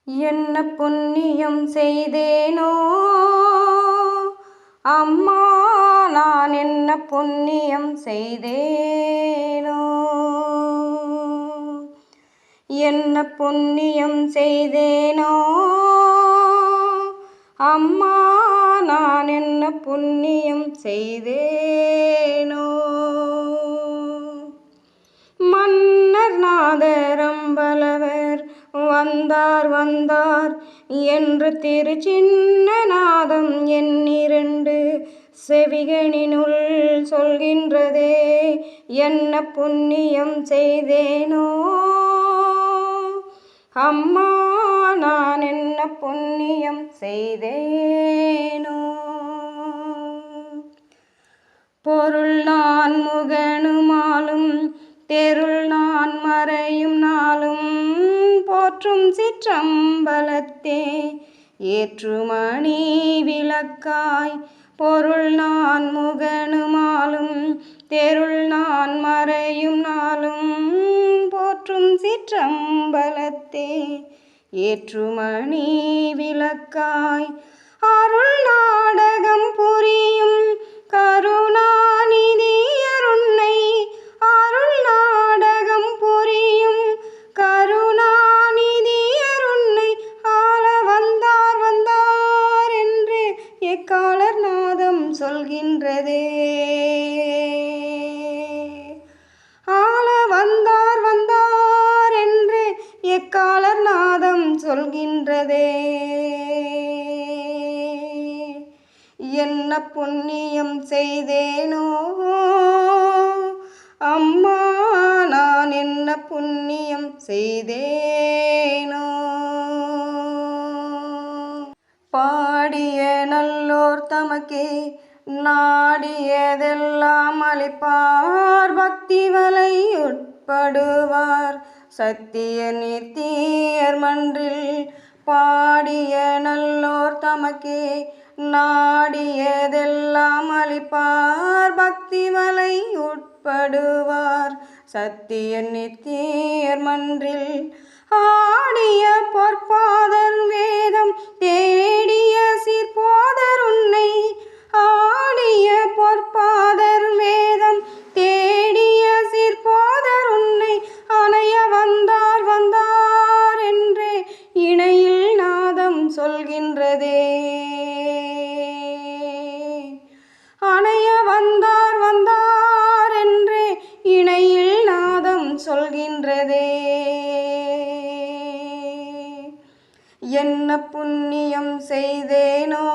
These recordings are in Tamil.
என்ன புண்ணியம் செய்தேனோ அம்மா, நான் என்ன புண்ணியம் செய்தேனோ, என்ன புண்ணியம் செய்தேனோ அம்மா, நான் என்ன புண்ணியம் செய்தேனோ. மன்னர் நாதரம்பலவர் வந்தார் வந்தார் என்று திருச்சின்னநாதம் என்னிரண்டு செவிகளினுள் சொல்கின்றதே. என்ன புண்ணியம் செய்தேனோ அம்மா, நான் என்ன புண்ணியம் செய்தேனோ. பொருள் நான் முகனுமாலும் தெருள் நான் மறையும் நாளும் போற்றும் சிற்றம்பலத்தே ஏற்றுமணி விளக்காய். பொருள் நான் முகனுமாலும் தெருள் நான் மறையும் நாளும் போற்றும் சிற்றம்பலத்தே ஏற்றுமணி விளக்காய். அருள் நாடகம் புரியும் கருணாநிதி அருணை, அருள் நாடகம் புரியும் கருணாநிதி அருணை ஆள வந்தார் வந்தார் என்று எக்காலர் நாதம் சொல்கின்றதே. ஆள வந்தார் வந்தார் என்று எக்காலர் நாதம் சொல்கின்றதே. என்ன புண்ணியம் செய்தேனோ அம்மா, நான் என்ன புண்ணியம் செய்தேனோ. பாடிய நல்லோர் தமக்கே நாடியதெல்லாம் அளிப்பார், பக்தி வலை உட்படுவார் சத்திய நித்தியர் மன்றில். பாடிய நல்லோர் தமக்கே நாடியதெல்லாம் அளிப்பார், பக்தி வலை உட்படுவார் சத்திய நித்தியர் மன்றில். ஆடிய பொற்பாதர் வேதம் தேடிய சீர்போதர் உன்னை, ஆடிய பொற்பாதர் வேதம் தேடிய சீர்போதர் உன்னை அணைய வந்தார் வந்தார் என்றே இணையில் நாதம் சொல்கின்றதே. அணைய வந்தார் வந்தார் என்றே இணையில் நாதம் சொல்கின்றதே. என்ன புண்ணியம் செய்தேனோ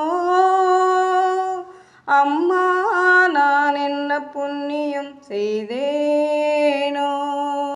அம்மா, நான் என்ன புண்ணியம் செய்தேனோ.